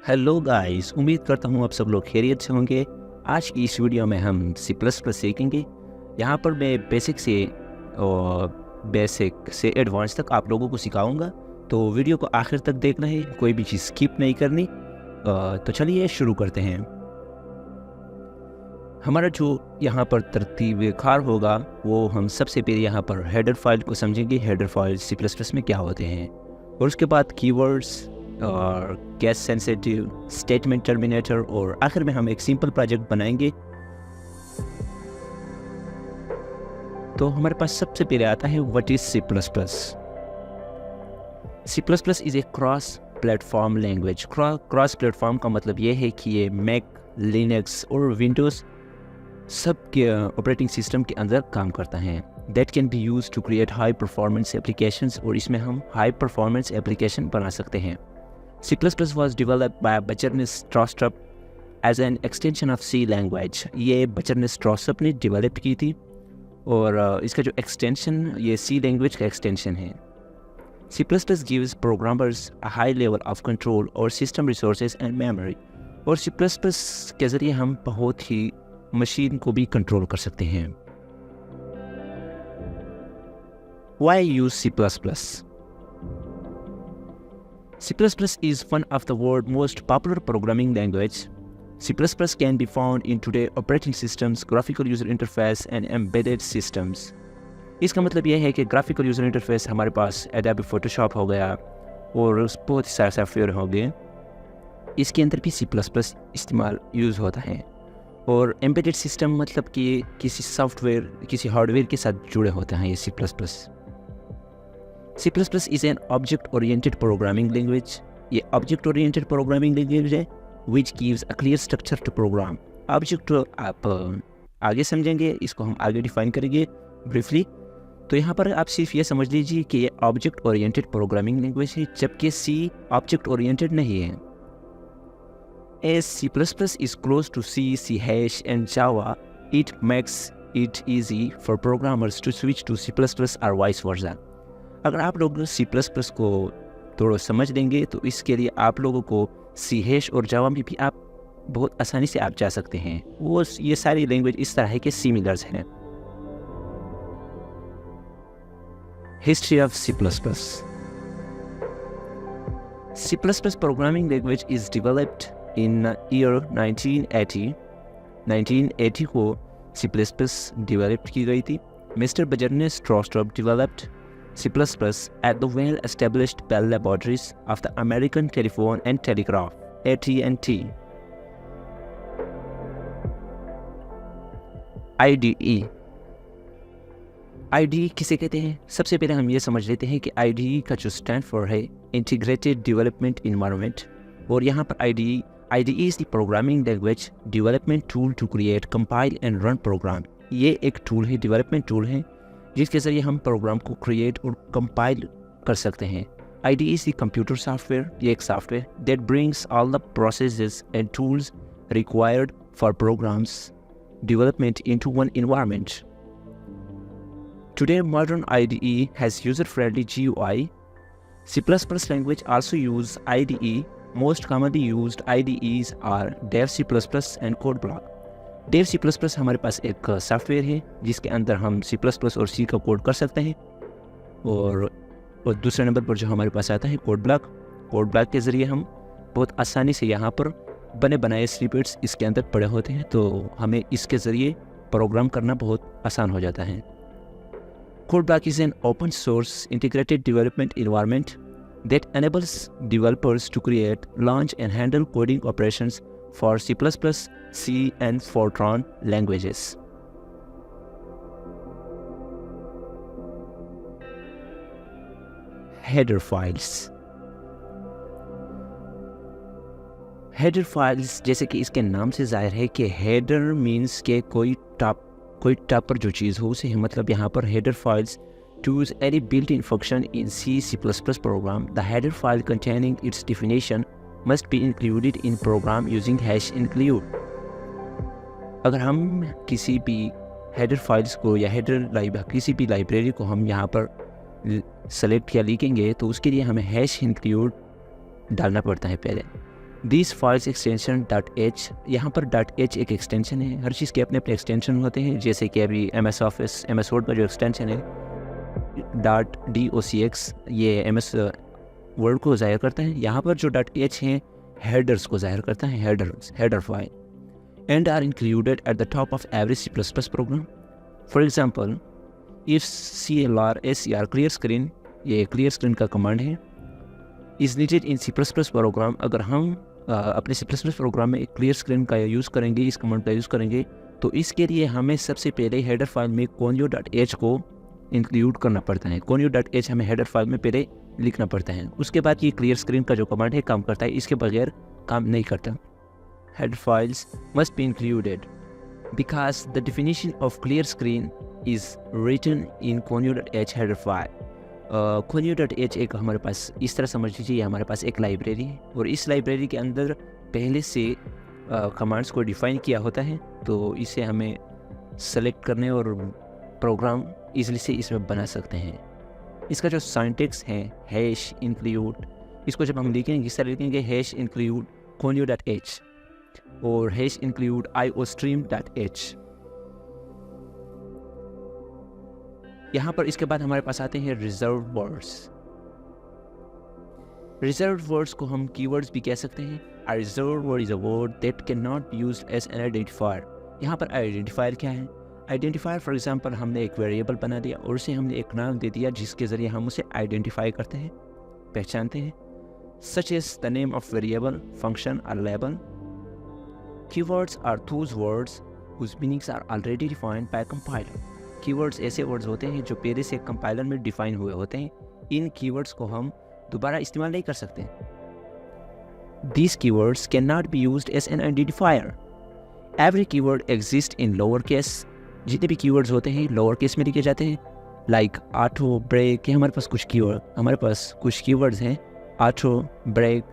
Hello guys, उम्मीद करता हूँ आप सब लोग खैरियत से होंगे। आज की इस वीडियो में हम C++ सीखेंगे। यहाँ पर मैं बेसिक से एडवांस तक आप लोगों को सिखाऊंगा, तो वीडियो को आखिर तक देखना है, कोई भी चीज़ स्किप नहीं करनी। तो चलिए शुरू करते हैं। हमारा जो यहाँ पर तरतीब कार होगा वो हम सबसे पहले यहाँ पर हेडर फाइल को समझेंगे। हेडर फाइल C++ में क्या होते हैं, और उसके बाद कीवर्ड्स और केस सेंसिटिव, स्टेटमेंट टर्मिनेटर, और आखिर में हम एक सिंपल प्रोजेक्ट बनाएंगे। तो हमारे पास सबसे पहले आता है what is C++। C++ is a cross platform language. Cross platform का मतलब ये है कि ये मैक, लिनक्स और विंडोज़ सब के ऑपरेटिंग सिस्टम के अंदर काम करता है। That can be use to create high performance applications, और इसमें हम हाई परफॉर्मेंस एप्लीकेशन बना सकते हैं। C++ was developed by Bucharest Stroustrup as an extension of C language। ये Bucharest Stroustrup ने डेवलप की थी, और इसका जो एक्सटेंशन ये C लैंग्वेज का एक्सटेंशन है। C++ gives programmers a high level of control over system resources and memory। और C++ के ज़रिए हम बहुत ही मशीन को भी कंट्रोल कर सकते हैं। Why use C++? C++ is one of the world's most popular programming language. C++ can be found in today's operating systems, graphical user interface, and embedded systems। इसका मतलब यह है कि ग्राफिकल यूज़र इंटरफेस हमारे पास Adobe Photoshop हो गया, और बहुत सारे सॉफ्टवेयर हो गए, इसके अंदर भी C++ इस्तेमाल यूज़ होता है। और एम्बेडेड सिस्टम मतलब कि किसी सॉफ्टवेयर, किसी हार्डवेयर के साथ जुड़े होते हैं ये C++। C++ is an object-oriented programming language। ये object-oriented programming language है which gives a clear structure to program। Object आप आगे समझेंगे, इसको हम आगे डिफाइन करेंगे ब्रीफली। तो यहाँ पर आप सिर्फ ये समझ लीजिए कि ये object-oriented programming language है, जबकि C object-oriented नहीं है। As C++ is close to C, C#, and Java, it makes it easy for programmers to switch to C++ or vice versa। अगर आप लोग C++ को थोड़ा समझ देंगे तो इसके लिए आप लोगों को C# और जावा में भी आप बहुत आसानी से आप जा सकते हैं। वो ये सारी लैंग्वेज इस तरह है कि सिमिलर्स हैं। History of C++। C++ programming language is developed in year 1980। 1980 को C++ डेवलप की गई थी। Mister Bjarne Stroustrup developed C++ at the well-established Bell Laboratories of the American Telephone and Telegraph (AT&T). IDE। IDE किसे कहते हैं? सबसे पहले हम ये समझ लेते हैं कि IDE का जो स्टैंड फॉर है इंटीग्रेटेड डेवलपमेंट इन्वायरमेंट, और यहाँ पर IDE is the programming language development tool to create, compile and run program। ये एक टूल है, डेवलपमेंट टूल है, जिसके ज़रिए हम प्रोग्राम को क्रिएट और कंपाइल कर सकते हैं। IDE is the computer software। ये एक software that brings all the processes and tools required for programs development into one environment। Today, modern IDE has user-friendly GUI। C++ language also use IDE। Most commonly used IDEs are Dev C++ and CodeBlock। Dev C++ हमारे पास एक software है जिसके अंदर हम C++ और C का code कर सकते हैं, और दूसरे नंबर पर जो हमारे पास आता है कोड ब्लॉक के ज़रिए हम बहुत आसानी से यहाँ पर बने बनाए स्निपेट्स इसके अंदर पड़े होते हैं, तो हमें इसके ज़रिए प्रोग्राम करना बहुत आसान हो जाता है। Code block is an open source integrated development environment that enables developers to create, launch and handle coding operations for C++, C and Fortran languages। Header files। Header files जैसे कि इसके नाम से जाहिर है कि हेडर मीन्स के कोई टॉप पर जो चीज़ हो उसे, मतलब यहाँ पर header files to use any built-in function in C++ program। The header file containing its definition must be included in program using #include। अगर हम किसी भी हेडर फाइल्स को या किसी भी लाइब्रेरी को हम यहाँ पर सेलेक्ट या लिखेंगे तो उसके लिए हमें #include डालना पड़ता है पहले। दिस फाइल्स एक्सटेंशन .h, यहाँ पर .h एक एक्सटेंशन है। हर चीज़ के अपने अपने एक्सटेंशन होते हैं, जैसे कि अभी MS ऑफिस, MS वर्ड का जो एक्सटेंशन है .docx, ये MS वर्ड को ज़ाहिर करता है। यहाँ पर जो .h है हेडर्स को ज़ाहिर करता है, header file, and are included at the top of every C++ program. For example, if CLR clear screen, ये क्लियर स्क्रीन का कमांड है, is needed in C++ program. अगर हम अपने C++ प्रोग्राम में एक क्लियर स्क्रीन का यूज़ करेंगे, इस कमांड का यूज़ करेंगे, तो इसके लिए हमें सबसे पहले हेडर फाइल में conio.h को इंक्लूड करना पड़ता है। conio.h हमें हेडर फाइल में पहले लिखना पड़ता है, उसके बाद ये क्लियर स्क्रीन का जो कमांड है काम करता है, इसके बगैर काम नहीं करता। Header files must be included because the definition of clear screen is written in conio.h header file. conio.h एक हमारे पास, इस तरह समझ लीजिए, हमारे पास एक लाइब्रेरी है और इस लाइब्रेरी के अंदर पहले से कमांड्स को डिफ़ाइन किया होता है, तो इसे हमें सेलेक्ट करने और प्रोग्राम ईज़िली से इसमें बना सकते हैं। इसका जो सिंटैक्स है हैश इंक्लूड, इसको जब हम लिखेंगे इस तरह लिखेंगे हैश इंक्लूड conio.h और हैश इंक्लूड iostream.h। यहाँ पर इसके बाद हमारे पास आते हैं रिजर्व वर्ड्स। रिजर्व वर्ड्स को हम कीवर्ड्स भी कह सकते हैं। A reserve word is a word that can not be used as an identifier. यहाँ पर आइडेंटिफायर क्या है? आइडेंटिफायर फॉर एग्जांपल, हमने एक वेरिएबल बना दिया और उसे हमने एक नाम दे दिया जिसके ज़रिए हम उसे आइडेंटिफाई करते हैं, पहचानते हैं, such as the name of variable, function और label. Keywords are those words whose meanings are already defined by a compiler। Keywords ऐसे वर्ड्स होते हैं जो पहले से कंपाइलर में डिफाइन हुए होते हैं। इन कीवर्ड्स को हम दोबारा इस्तेमाल नहीं कर सकते। These keywords cannot be used as an identifier। Every keyword exists in lower case। जितने भी कीवर्ड्स होते हैं लोअर केस में लिखे जाते हैं। लाइक ऑटो, ब्रेक, हमारे पास कुछ कीवर्ड्स हैं, auto, break,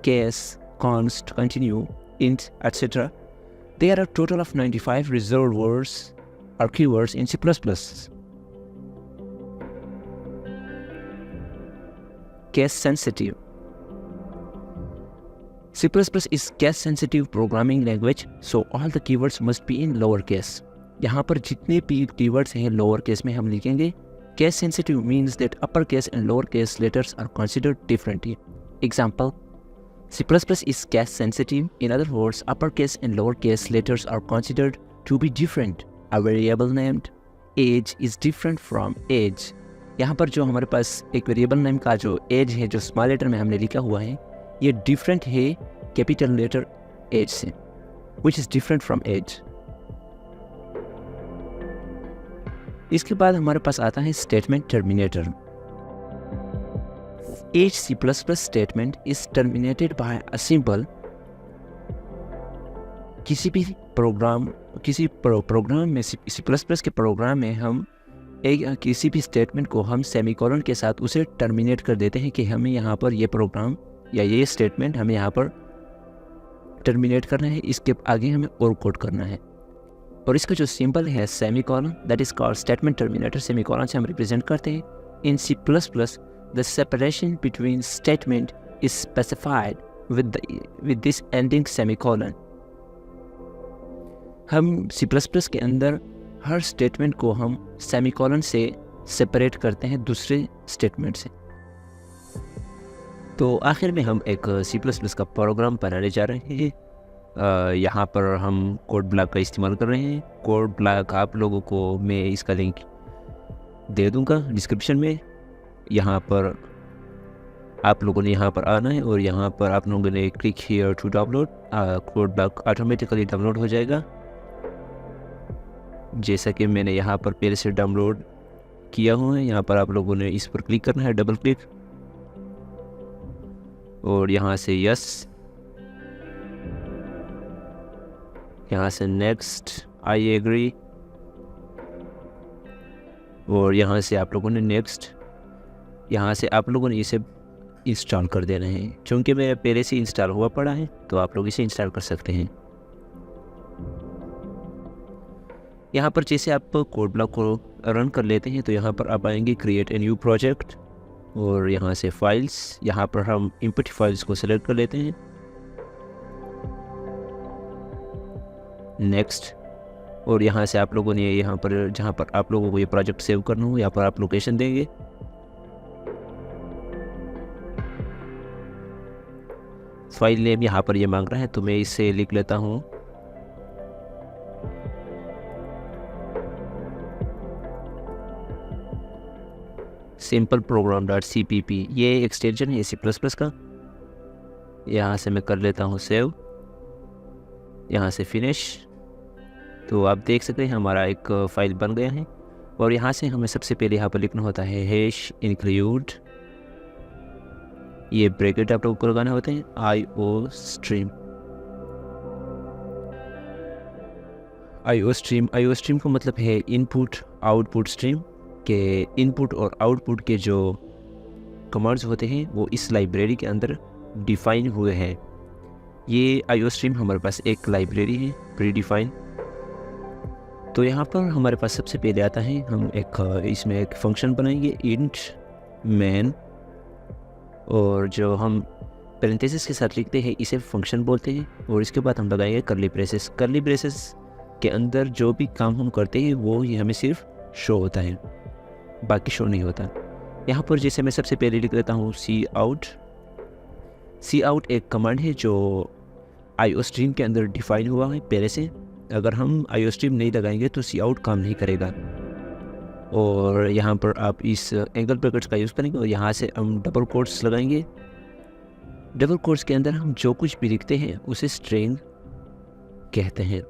case, const, continue, int, etcetera. There are a total of 95 reserved words or keywords in C++। Case sensitive। C++ is case sensitive programming language, so all the keywords must be in lower case। यहाँ पर जितने भी keywords हैं lower case में हम लिखेंगे। Case sensitive means that upper case and lower case letters are considered differently। Example, C++ is case sensitive, in other words uppercase and lowercase letters are considered to be different। A variable named age is different from age। यहाँ पर जो हमारे पास एक variable name का जो as है, जो small letter में हमने लिखा हुआ है, ये डिफरेंट है कैपिटल लेटर एज से, which is different from age। इसके बाद हमारे पास आता है statement terminator. Each C++ statement is terminated by a symbol। किसी प्रोग्राम में C++ के प्रोग्राम में हम किसी भी स्टेटमेंट को हम सेमीकोलन के साथ उसे टर्मिनेट कर देते हैं कि हमें यहाँ पर ये प्रोग्राम या ये स्टेटमेंट हमें यहाँ पर टर्मिनेट करना है, इसके आगे हमें और कोड करना है। और इसका जो सिंबल है semicolon, that is called statement terminator. Semicolon से हम रिप्रेजेंट करते हैं। इन C++ the separation between statement is specified with this ending semicolon। हम C++ के अंदर हर स्टेटमेंट को हम सेमीकोलन से सेपरेट करते हैं दूसरे स्टेटमेंट से। तो आखिर में हम एक C++ का प्रोग्राम बनाने जा रहे हैं। यहाँ पर हम कोड ब्लॉक का इस्तेमाल कर रहे हैं। कोड ब्लॉक आप लोगों को मैं इसका लिंक दे दूँगा डिस्क्रिप्शन में। यहाँ पर आप लोगों ने यहाँ पर आना है और यहाँ पर आप लोगों ने click here to download. Code block automatically download हो जाएगा, जैसा कि मैंने यहाँ पर पहले से डाउनलोड किया हुआ है। यहाँ पर आप लोगों ने इस पर क्लिक करना है, डबल क्लिक, और यहाँ से यस, यहाँ से नेक्स्ट, आई एग्री, और यहाँ से आप लोगों ने नेक्स्ट। यहाँ से आप लोगों ने इसे इंस्टॉल कर देना है। चूँकि मेरा पहले से इंस्टॉल हुआ पड़ा है तो आप लोग इसे इंस्टॉल कर सकते हैं। यहाँ पर जैसे आप कोड ब्लॉक को रन कर लेते हैं तो यहाँ पर आप आएंगे क्रिएट ए न्यू प्रोजेक्ट, और यहाँ से फाइल्स, यहाँ पर हम इनपुट फाइल्स को सेलेक्ट कर लेते हैं। नेक्स्ट। और यहाँ से आप लोगों ने यहाँ पर जहाँ पर आप लोगों को ये प्रोजेक्ट सेव करना हो यहाँ पर आप लोकेशन देंगे। फाइल नेम यहाँ पर ये मांग रहा है तो मैं इसे लिख लेता हूँ सिंपल प्रोग्राम डॉट CPP। ये एक्सटेंशन है C++ का। यहाँ से मैं कर लेता हूँ सेव, यहाँ से फिनिश। तो आप देख सकते हैं हमारा एक फ़ाइल बन गया है। और यहाँ से हमें सबसे पहले यहाँ पर लिखना होता है हैश इंक्लूड, ये ब्रैकेट आप लोगों को लगाना होते हैं IO स्ट्रीम का मतलब है इनपुट आउटपुट स्ट्रीम के इनपुट और आउटपुट के जो कमांड्स होते हैं वो इस लाइब्रेरी के अंदर डिफ़ाइन हुए हैं। ये IO स्ट्रीम हमारे पास एक लाइब्रेरी है प्री डिफ़ाइन। तो यहाँ पर हमारे पास सबसे पहले आता है हम इसमें एक फंक्शन बनाएंगे इंट मैन, और जो हम पैरेंथेसिस के साथ लिखते हैं इसे फंक्शन बोलते हैं। और इसके बाद हम लगाएंगे करली ब्रेसेस। करली ब्रेसेस के अंदर जो भी काम हम करते हैं वो ये हमें सिर्फ शो होता है, बाकी शो नहीं होता। यहाँ पर जैसे मैं सबसे पहले लिख देता हूँ सी आउट एक कमांड है जो IO स्ट्रीम के अंदर डिफ़ाइन हुआ है पहले से। अगर हम IO स्ट्रीम नहीं लगाएंगे तो सी आउट काम नहीं करेगा। और यहाँ पर आप इस एंगल ब्रैकेट्स का यूज़ करेंगे और यहाँ से हम डबल कोट्स लगाएंगे। डबल कोट्स के अंदर हम जो कुछ भी लिखते हैं उसे स्ट्रिंग कहते हैं।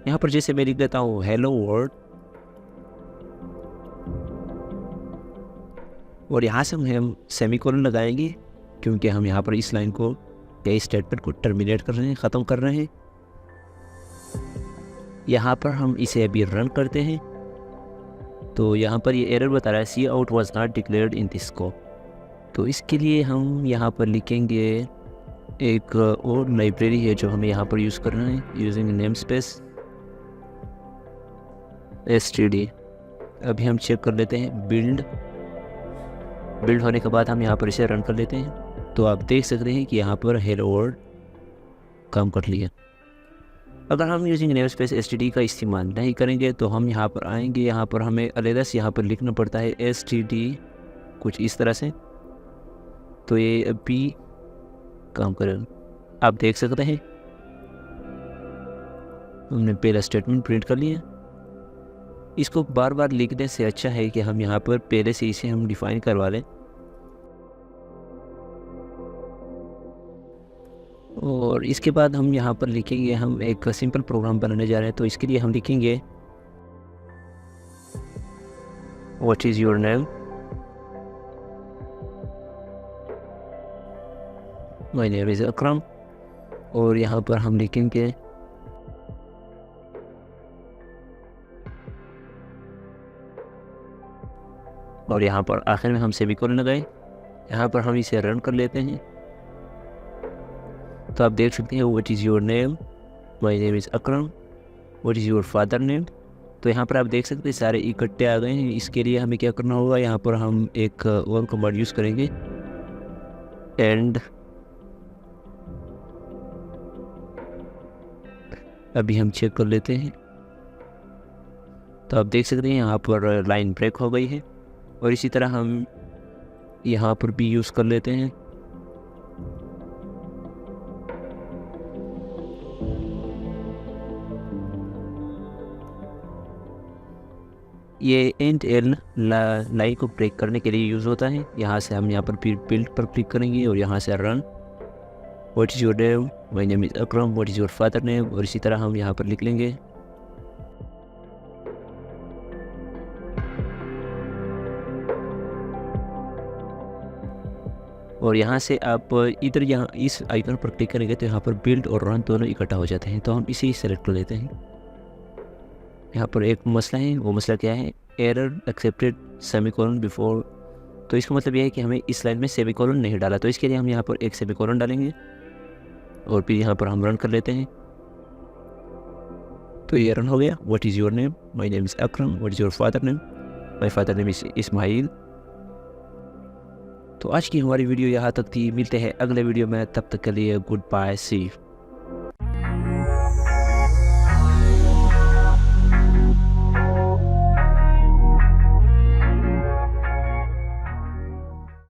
यहाँ पर जैसे मैं लिख देता हूँ हेलो वर्ल्ड, और यहाँ से हम सेमीकोलन लगाएंगे क्योंकि हम यहाँ पर इस लाइन को या इस स्टेटमेंट को टर्मिनेट कर रहे हैं, ख़त्म कर रहे हैं। यहाँ पर हम इसे अभी रन करते हैं तो यहाँ पर ये एरर बता रहा है C out was not declared in this scope. तो इसके लिए हम यहाँ पर लिखेंगे एक और लाइब्रेरी है जो हमें यहाँ पर यूज़ करना है यूजिंग नेम स्पेस std। अभी हम चेक कर लेते हैं बिल्ड होने के बाद हम यहाँ पर इसे रन कर लेते हैं। तो आप देख सकते हैं कि यहाँ पर हेलो वर्ल्ड काम कर लिया। अगर हम यूजिंग नेम स्पेस std का इस्तेमाल नहीं करेंगे तो हम यहाँ पर आएंगे, यहाँ पर हमें अलग से यहाँ पर लिखना पड़ता है std कुछ इस तरह से। तो ये अभी काम करेगा, आप देख सकते हैं हमने पहला स्टेटमेंट प्रिंट कर लिया। इसको बार बार लिखने से अच्छा है कि हम यहाँ पर पहले से इसे हम डिफ़ाइन करवा लें। और इसके बाद हम यहाँ पर लिखेंगे, हम एक सिंपल प्रोग्राम बनाने जा रहे हैं। तो इसके लिए हम लिखेंगे what is your name, my name is Akram. और यहाँ पर हम लिखेंगे और यहाँ पर आखिर में हम सेमीकोलन लगाए। यहाँ पर हम इसे रन कर लेते हैं तो आप देख सकते हैं what is your name, my name is Akram, what is your father name. तो यहाँ पर आप देख सकते हैं सारे इकट्ठे आ गए हैं। इसके लिए हमें क्या करना होगा, यहाँ पर हम एक और कमांड यूज़ करेंगे एंड। अभी हम चेक कर लेते हैं तो आप देख सकते हैं यहाँ पर लाइन ब्रेक हो गई है। और इसी तरह हम यहाँ पर भी यूज़ कर लेते हैं। ये एंड एल लाइन को ब्रेक करने के लिए यूज़ होता है। यहाँ से हम यहाँ पर फिर बिल्ड पर क्लिक करेंगे और यहाँ से run. What is your name, my name is Akram, what is your father name. और इसी तरह हम यहाँ पर लिख लेंगे। और यहाँ से आप इधर यहाँ इस आइकन पर क्लिक करेंगे तो यहाँ पर बिल्ड और रन दोनों इकट्ठा हो जाते हैं। तो हम इसे सेलेक्ट कर लेते हैं। यहाँ पर एक मसला है, वो मसला क्या है, एरर एक्सेप्टेड सेमीकोलन बिफोर। तो इसका मतलब यह है कि हमें इस लाइन में सेमीकोलन नहीं डाला। तो इसके लिए हम यहाँ पर एक सेमीकोलन डालेंगे और फिर यहाँ पर हम रन कर लेते हैं। तो ये रन हो गया। What is your name, my name is Akram, what is your father name, my father name is Ismail. तो आज की हमारी वीडियो यहाँ तक थी। मिलते हैं अगले वीडियो में, तब तक के लिए गुड बाय, सी यू।